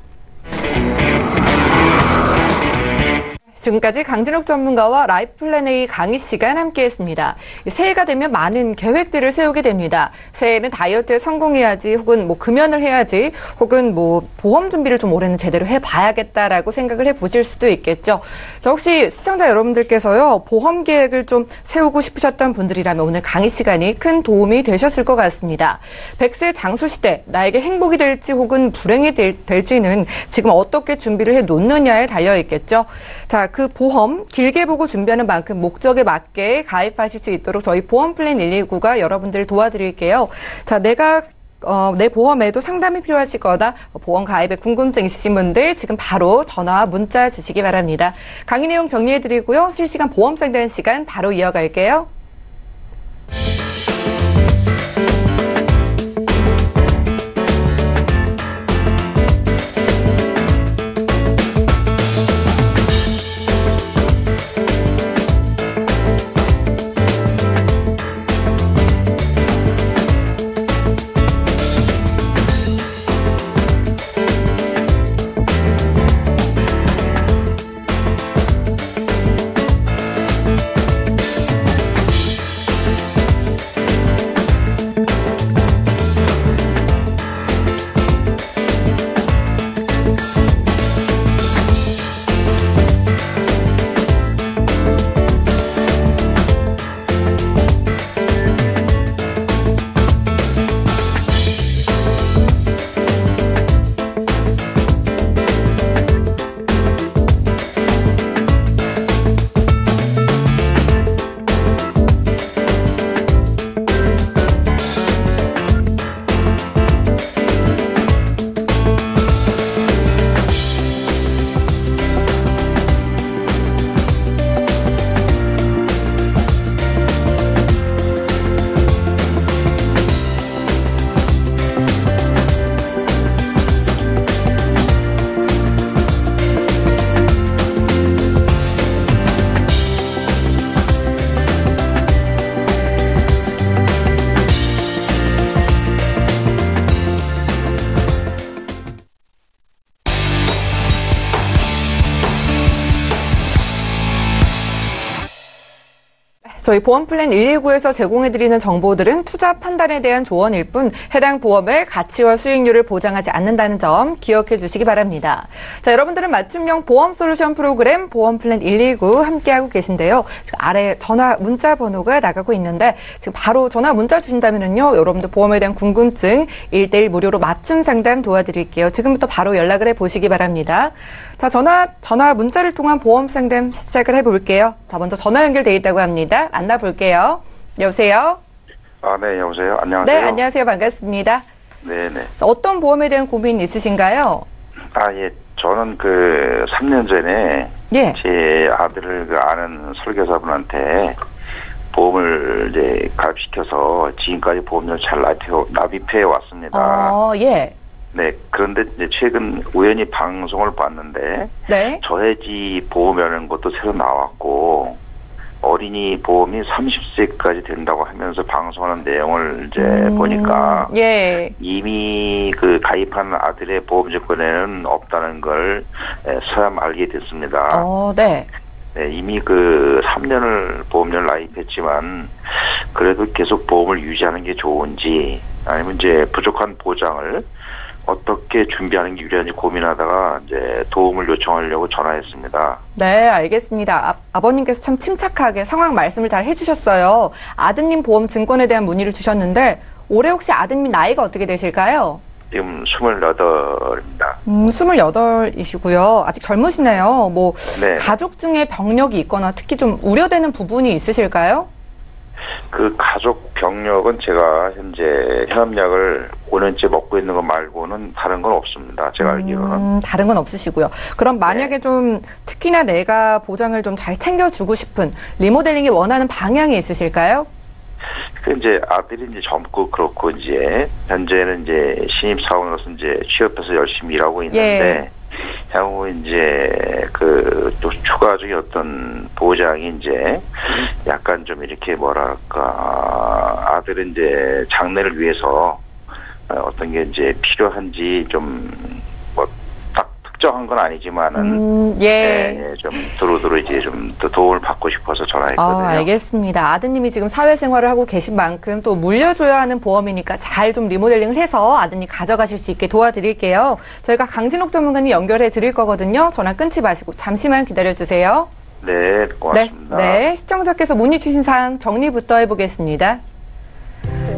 지금까지 강진욱 전문가와 라이프플랜 A 강의 시간 함께했습니다. 새해가 되면 많은 계획들을 세우게 됩니다. 새해에는 다이어트에 성공해야지, 혹은 뭐 금연을 해야지, 혹은 뭐 보험 준비를 좀 올해는 제대로 해봐야겠다라고 생각을 해보실 수도 있겠죠. 자, 혹시 시청자 여러분들께서요, 보험 계획을 좀 세우고 싶으셨던 분들이라면 오늘 강의 시간이 큰 도움이 되셨을 것 같습니다. 100세 장수 시대, 나에게 행복이 될지 혹은 불행이 될지는 지금 어떻게 준비를 해 놓느냐에 달려 있겠죠. 자, 그 보험 길게 보고 준비하는 만큼 목적에 맞게 가입하실 수 있도록 저희 보험플랜 129가 여러분들을 도와드릴게요. 자, 내 보험에도 상담이 필요하실 거다, 보험 가입에 궁금증 있으신 분들 지금 바로 전화와 문자 주시기 바랍니다. 강의 내용 정리해드리고요. 실시간 보험 상담 시간 바로 이어갈게요. 저희 보험플랜 129에서 제공해드리는 정보들은 투자 판단에 대한 조언일 뿐 해당 보험의 가치와 수익률을 보장하지 않는다는 점 기억해 주시기 바랍니다. 자, 여러분들은 맞춤형 보험 솔루션 프로그램 보험플랜 129 함께하고 계신데요. 지금 아래 전화 문자 번호가 나가고 있는데 지금 바로 전화 문자 주신다면요, 여러분들 보험에 대한 궁금증 1:1 무료로 맞춤 상담 도와드릴게요. 지금부터 바로 연락을 해보시기 바랍니다. 자, 전화 문자를 통한 보험 상담 시작을 해볼게요. 자, 먼저 전화 연결돼 있다고 합니다. 만나볼게요. 여보세요? 네, 여보세요? 안녕하세요? 네, 안녕하세요. 반갑습니다. 네네. 자, 어떤 보험에 대한 고민 있으신가요? 예. 저는 3년 전에 예. 제 아들을 아는 설계사분한테 보험을 이제 가입시켜서 지금까지 보험료를 잘 납입해 왔습니다. 예. 네, 그런데 이제 최근 우연히 방송을 봤는데, 네. 저해지 보험이라는 것도 새로 나왔고, 어린이 보험이 30세까지 된다고 하면서 방송하는 내용을 이제 보니까, 예. 이미 가입한 아들의 보험증권에는 없다는 걸 새삼 알게 됐습니다. 네. 네, 이미 3년을 보험료를 가입했지만, 그래도 계속 보험을 유지하는 게 좋은지, 아니면 이제 부족한 보장을 어떻게 준비하는 게 유리한지 고민하다가 이제 도움을 요청하려고 전화했습니다. 네, 알겠습니다. 아버님께서 참 침착하게 상황 말씀을 잘 해주셨어요. 아드님 보험 증권에 대한 문의를 주셨는데 올해 혹시 아드님 나이가 어떻게 되실까요? 지금 28입니다. 28이시고요. 아직 젊으시네요. 네. 가족 중에 병력이 있거나 특히 좀 우려되는 부분이 있으실까요? 가족 병력은 제가 현재 현암약을 5년째 먹고 있는 거 말고는 다른 건 없습니다. 제가 알기로는. 다른 건 없으시고요. 그럼 만약에 좀 특히나 내가 보장을 좀 잘 챙겨주고 싶은 리모델링이 원하는 방향이 있으실까요? 이제 아들이 이제 젊고 그렇고 이제 현재는 이제 신입사원으로서 이제 취업해서 열심히 일하고 있는데 향후 이제 또 추가적인 어떤 보장이 이제 약간 좀 이렇게 뭐랄까 아들은 이제 장래를 위해서 어떤 게 이제 필요한지 좀 딱 특정한 건 아니지만은 좀 두루두루 이제 좀 더 도움을 받고 싶어서 전화했거든요. 알겠습니다. 아드님이 지금 사회생활을 하고 계신 만큼 또 물려줘야 하는 보험이니까 잘 좀 리모델링을 해서 아드님 가져가실 수 있게 도와드릴게요. 저희가 강진옥 전문가님 연결해 드릴 거거든요. 전화 끊지 마시고 잠시만 기다려주세요. 네, 고맙습니다. 네, 시청자께서 문의 주신 사항 정리부터 해보겠습니다.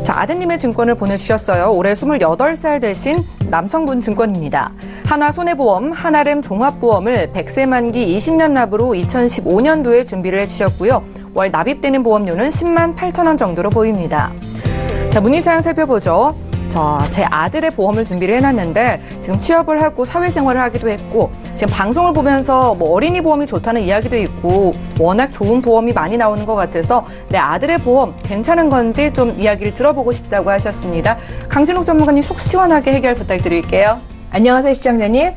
자, 아드님의 증권을 보내주셨어요. 올해 28살 되신 남성분 증권입니다. 하나손해보험, 하나름 종합보험을 100세 만기 20년 납으로 2015년도에 준비를 해주셨고요. 월 납입되는 보험료는 10만 8천 원 정도로 보입니다. 자, 문의사항 살펴보죠. 제 아들의 보험을 준비를 해놨는데 지금 취업을 하고 사회생활을 하기도 했고 지금 방송을 보면서 뭐 어린이 보험이 좋다는 이야기도 있고 워낙 좋은 보험이 많이 나오는 것 같아서 내 아들의 보험 괜찮은 건지 좀 이야기를 들어보고 싶다고 하셨습니다. 강진옥 전문가님 속 시원하게 해결 부탁드릴게요. 안녕하세요, 시청자님.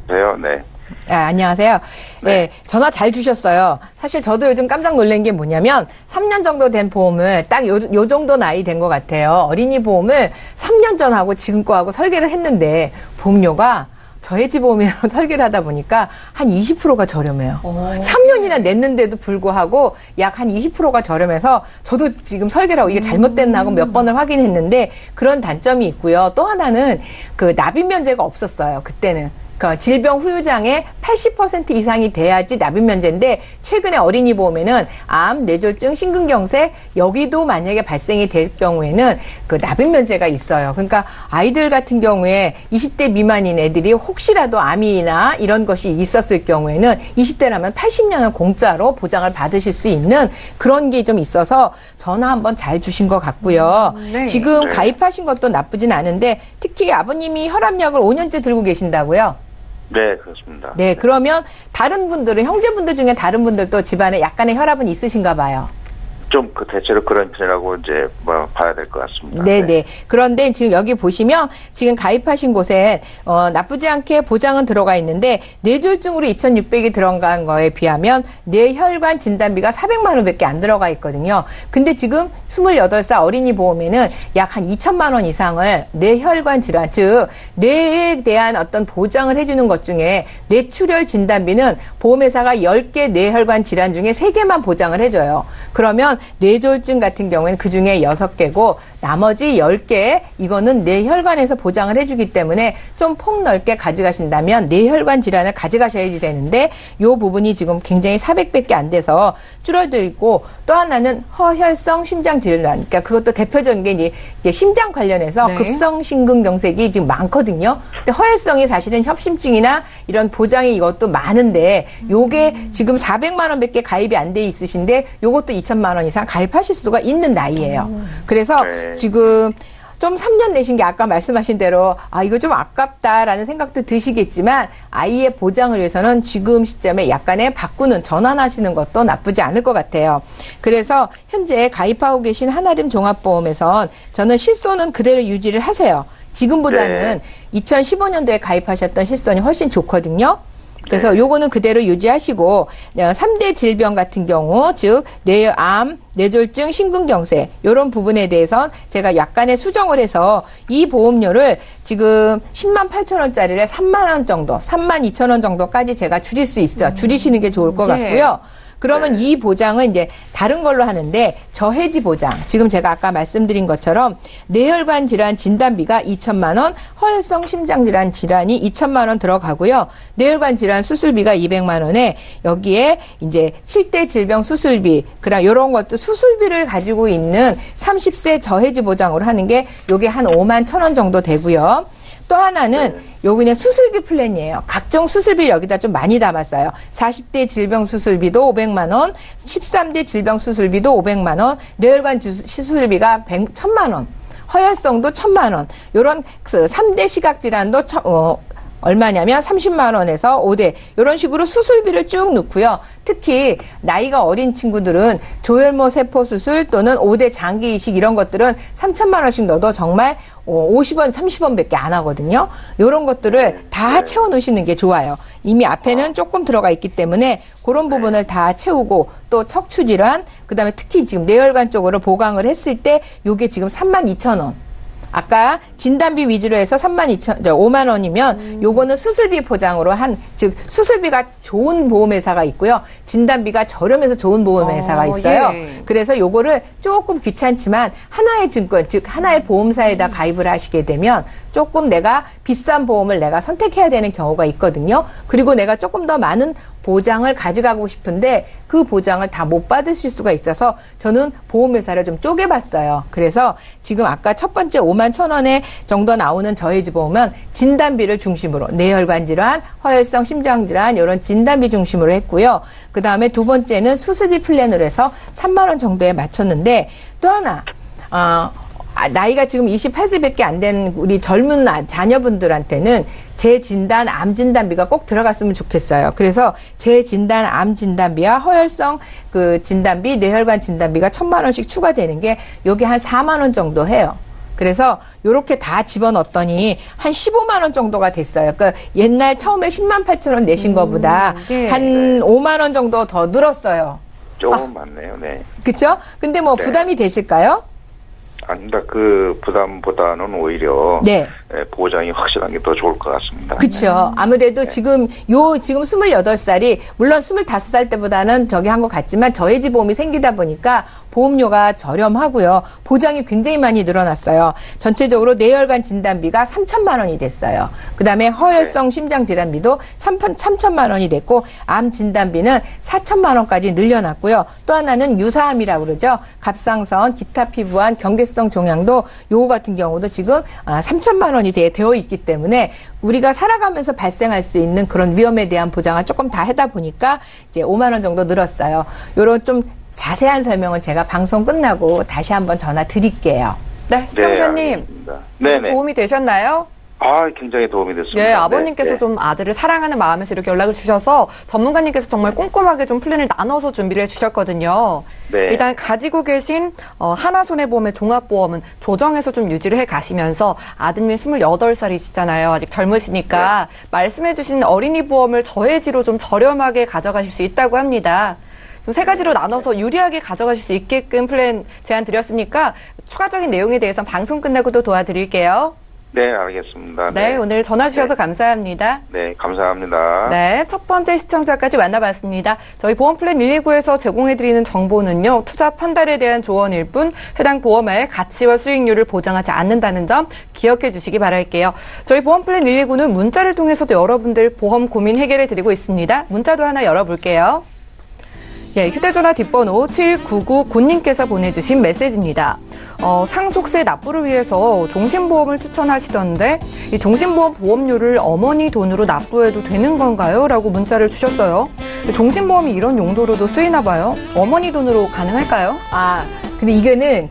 네. 안녕하세요. 네, 전화 잘 주셨어요. 사실 저도 요즘 깜짝 놀란 게 뭐냐면 3년 정도 된 보험을 딱 요 정도 나이 된 것 같아요. 어린이 보험을 3년 전하고 지금 거하고 설계를 했는데 보험료가 저해지보험이라고 설계를 하다 보니까 한 20%가 저렴해요. 3년이나 냈는데도 불구하고 약 한 20%가 저렴해서 저도 지금 설계를 하고 이게 잘못됐나 하고 몇 번을 확인했는데 그런 단점이 있고요. 또 하나는 그 납입 면제가 없었어요. 그때는. 그러니까 질병 후유장의 80% 이상이 돼야지 납입 면제인데 최근에 어린이 보험에는 암, 뇌졸중, 심근경색 여기도 만약에 발생이 될 경우에는 그 납입 면제가 있어요. 그러니까 아이들 같은 경우에 20대 미만인 애들이 혹시라도 암이나 이런 것이 있었을 경우에는 20대라면 80년은 공짜로 보장을 받으실 수 있는 그런 게 좀 있어서 전화 한번 잘 주신 것 같고요. 네. 지금 가입하신 것도 나쁘진 않은데 특히 아버님이 혈압약을 5년째 들고 계신다고요? 네, 그렇습니다. 네, 그러면 다른 분들은, 형제분들 중에 다른 분들도 집안에 약간의 혈압은 있으신가 봐요. 좀 대체로 그런 편이라고 이제 봐야 될 것 같습니다. 네네. 그런데 지금 여기 보시면 지금 가입하신 곳에 나쁘지 않게 보장은 들어가 있는데 뇌졸중으로 2,600이 들어간 거에 비하면 뇌혈관 진단비가 400만 원밖에 안 들어가 있거든요. 근데 지금 28살 어린이 보험에는 약 한 2천만 원 이상을 뇌혈관 질환, 즉 뇌에 대한 어떤 보장을 해주는 것 중에 뇌출혈 진단비는 보험회사가 10개 뇌혈관 질환 중에 3개만 보장을 해줘요. 그러면 뇌졸중 같은 경우에는 그중에 6개고 나머지 10개 이거는 뇌혈관에서 보장을 해주기 때문에 좀 폭넓게 가져가신다면 뇌혈관 질환을 가져가셔야지 되는데 이 부분이 지금 굉장히 400밖에 안 돼서 줄어들고 또 하나는 허혈성 심장 질환 그러니까 그것도 대표적인 게 이제 심장 관련해서 급성 심근경색이 지금 많거든요. 근데 허혈성이 사실은 협심증이나 이런 보장이 이것도 많은데 요게 지금 400만 원밖에 가입이 안 돼 있으신데 요것도 2천만 원 이상 가입하실 수가 있는 나이예요. 그래서 지금 좀 3년 내신 게 아까 말씀하신 대로 이거 좀 아깝다라는 생각도 드시겠지만 아이의 보장을 위해서는 지금 시점에 약간의 바꾸는 전환하시는 것도 나쁘지 않을 것 같아요. 그래서 현재 가입하고 계신 하나름 종합보험에선 저는 실손은 그대로 유지를 하세요. 지금보다는 2015년도에 가입하셨던 실손이 훨씬 좋거든요. 그래서 요거는 그대로 유지하시고 3대 질병 같은 경우 즉 뇌암, 뇌졸중, 심근경색 이런 부분에 대해선 제가 약간의 수정을 해서 이 보험료를 지금 10만 8천 원짜리를 3만 원 정도, 3만 2천 원 정도까지 제가 줄일 수 있어요. 줄이시는 게 좋을 것 같고요. 그러면 이 보장은 이제 다른 걸로 하는데 저해지 보장. 지금 제가 아까 말씀드린 것처럼 뇌혈관 질환 진단비가 2천만 원, 허혈성 심장 질환 질환이 2천만 원 들어가고요. 뇌혈관 질환 수술비가 200만 원에 여기에 이제 7대 질병 수술비, 그런 이런 것도 수술비를 가지고 있는 30세 저해지 보장으로 하는 게 요게 한 5만 1천 원 정도 되고요. 또 하나는 요기는 수술비 플랜이에요. 각종 수술비 여기다 좀 많이 담았어요. 40대 질병 수술비도 500만 원, 13대 질병 수술비도 500만 원, 뇌혈관 수술비가 1,000만 원, 허혈성도 1,000만 원. 요런 3대 시각질환도 얼마냐면 30만 원에서 5대 이런 식으로 수술비를 쭉 넣고요. 특히 나이가 어린 친구들은 조혈모 세포 수술 또는 5대 장기 이식 이런 것들은 3천만 원씩 넣어도 정말 50원, 30원밖에 안 하거든요. 이런 것들을 다 채워 넣으시는 게 좋아요. 이미 앞에는 조금 들어가 있기 때문에 그런 부분을 다 채우고 또 척추 질환, 그다음에 특히 지금 뇌혈관 쪽으로 보강을 했을 때 요게 지금 32,000원. 아까 진단비 위주로 해서 5만 원이면 요거는 수술비 포장으로 즉 수술비가 좋은 보험회사가 있고요. 진단비가 저렴해서 좋은 보험회사가 있어요. 예. 그래서 요거를 조금 귀찮지만 하나의 증권, 즉 하나의 보험사에다 가입을 하시게 되면 조금 내가 비싼 보험을 내가 선택해야 되는 경우가 있거든요. 그리고 내가 조금 더 많은 보장을 가져가고 싶은데 그 보장을 다 못 받으실 수가 있어서 저는 보험회사를 좀 쪼개봤어요. 그래서 지금 아까 첫 번째 5만 1,000원에 정도 나오는 저해지 보험은 진단비를 중심으로 뇌혈관 질환, 허혈성 심장 질환 이런 진단비 중심으로 했고요. 그 다음에 두 번째는 수술비 플랜으로 해서 3만 원 정도에 맞췄는데 또 하나 나이가 지금 28세밖에 안 된 우리 젊은 자녀분들한테는 재진단 암 진단비가 꼭 들어갔으면 좋겠어요. 그래서 재진단 암 진단비와 허혈성 그 진단비, 뇌혈관 진단비가 1,000만 원씩 추가되는 게 여기 한 4만 원 정도 해요. 그래서 요렇게 다 집어넣었더니 한 15만 원 정도가 됐어요. 그러니까 옛날 처음에 10만 8천 원 내신 거보다 예. 한 5만 원 정도 더 늘었어요. 조금 많네요. 네. 그렇죠? 근데 뭐 네. 부담이 되실까요? 아닙니다. 그 부담보다는 오히려 네. 보장이 확실한 게 더 좋을 것 같습니다. 그렇죠. 아무래도 지금 28살이 물론 25살 때보다는 저기 한 것 같지만 저해지 보험이 생기다 보니까 보험료가 저렴하고요. 보장이 굉장히 많이 늘어났어요. 전체적으로 뇌혈관 진단비가 3천만 원이 됐어요. 그다음에 허혈성 심장 질환비도 3천만 원이 됐고 암 진단비는 4천만 원까지 늘려놨고요. 또 하나는 유사암이라고 그러죠. 갑상선, 기타 피부암, 경계성 종양도 요거 같은 경우도 지금 3천만 원이 되어 있기 때문에 우리가 살아가면서 발생할 수 있는 그런 위험에 대한 보장을 조금 다 하다 보니까 이제 5만 원 정도 늘었어요. 요런 좀 자세한 설명은 제가 방송 끝나고 다시 한번 전화 드릴게요. 네, 시청자님. 네네. 도움이 되셨나요? 굉장히 도움이 됐습니다. 예, 아버님께서 네. 좀 아들을 사랑하는 마음에서 이렇게 연락을 주셔서 전문가님께서 정말 꼼꼼하게 좀 플랜을 나눠서 준비를 해주셨거든요. 네. 일단 가지고 계신 하나손해보험의 종합보험은 조정해서 좀 유지를 해 가시면서 아드님 28살이시잖아요. 아직 젊으시니까 말씀해 주신 어린이 보험을 저해지로 좀 저렴하게 가져가실 수 있다고 합니다. 좀 세 가지로 나눠서 유리하게 가져가실 수 있게끔 플랜 제안 드렸으니까 추가적인 내용에 대해서는 방송 끝나고도 도와드릴게요. 네, 알겠습니다. 네, 오늘 전화 주셔서 감사합니다. 네, 감사합니다. 네, 첫 번째 시청자까지 만나봤습니다. 저희 보험플랜 129에서 제공해드리는 정보는요, 투자 판단에 대한 조언일 뿐 해당 보험의 가치와 수익률을 보장하지 않는다는 점 기억해 주시기 바랄게요. 저희 보험플랜 129는 문자를 통해서도 여러분들 보험 고민 해결해드리고 있습니다. 문자도 하나 열어볼게요. 예, 휴대전화 뒷번호 7999님께서 보내주신 메시지입니다. 상속세 납부를 위해서 종신보험을 추천하시던데 이 종신보험 보험료를 어머니 돈으로 납부해도 되는 건가요? 라고 문자를 주셨어요. 종신보험이 이런 용도로도 쓰이나 봐요. 어머니 돈으로 가능할까요? 근데 이거는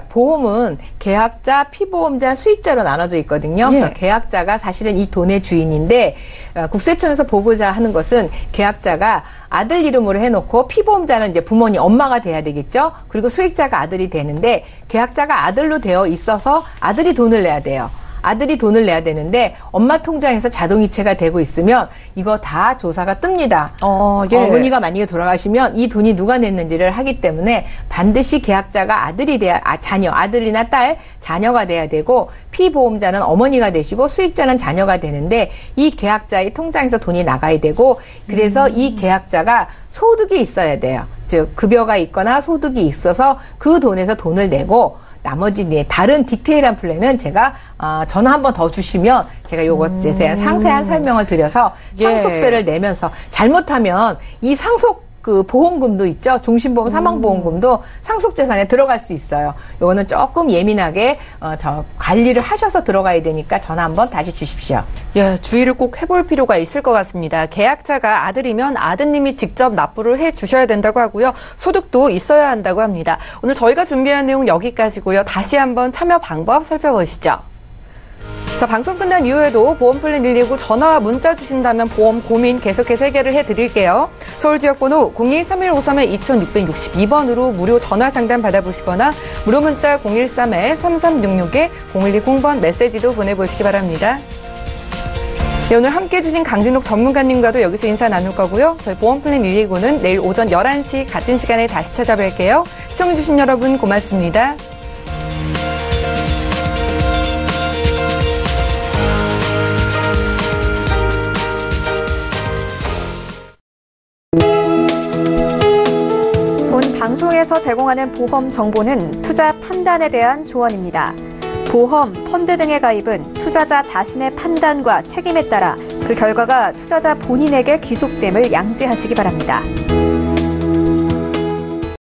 보험은 계약자, 피보험자, 수익자로 나눠져 있거든요. 예. 그래서 계약자가 사실은 이 돈의 주인인데 국세청에서 보고자 하는 것은 계약자가 아들 이름으로 해놓고 피보험자는 이제 부모님, 엄마가 돼야 되겠죠. 그리고 수익자가 아들이 되는데 계약자가 아들로 되어 있어서 아들이 돈을 내야 돼요. 아들이 돈을 내야 되는데 엄마 통장에서 자동이체가 되고 있으면 이거 다 조사가 뜹니다. 예. 어머니가 만약에 돌아가시면 이 돈이 누가 냈는지를 하기 때문에 반드시 계약자가 아들이나 딸, 자녀가 돼야 되고 피보험자는 어머니가 되시고 수익자는 자녀가 되는데 이 계약자의 통장에서 돈이 나가야 되고 그래서 이 계약자가 소득이 있어야 돼요. 즉 급여가 있거나 소득이 있어서 그 돈에서 돈을 내고 나머지 다른 디테일한 플랜은 제가 전화 한번 더 주시면 제가 요거 상세한 설명을 드려서 상속세를 내면서 잘못하면 이 상속 그 보험금도 있죠. 종신보험, 사망보험금도 상속재산에 들어갈 수 있어요. 요거는 조금 예민하게 관리를 하셔서 들어가야 되니까 전화 한번 다시 주십시오. 예, 주의를 꼭 해볼 필요가 있을 것 같습니다. 계약자가 아들이면 아드님이 직접 납부를 해 주셔야 된다고 하고요. 소득도 있어야 한다고 합니다. 오늘 저희가 준비한 내용 여기까지고요. 다시 한번 참여 방법 살펴보시죠. 자, 방송 끝난 이후에도 보험플랜 129 전화와 문자 주신다면 보험 고민 계속해서 해결을 해드릴게요. 서울지역번호 02-3153-2662번으로 무료 전화 상담 받아보시거나 무료 문자 013-3366-0120번 메시지도 보내보시기 바랍니다. 네, 오늘 함께해 주신 강진록 전문가님과도 여기서 인사 나눌 거고요. 저희 보험플랜 129는 내일 오전 11시 같은 시간에 다시 찾아뵐게요. 시청해주신 여러분 고맙습니다. 보험에서 제공하는 보험 정보는 투자 판단에 대한 조언입니다. 보험, 펀드 등의 가입은 투자자 자신의 판단과 책임에 따라 그 결과가 투자자 본인에게 귀속됨을 양지하시기 바랍니다.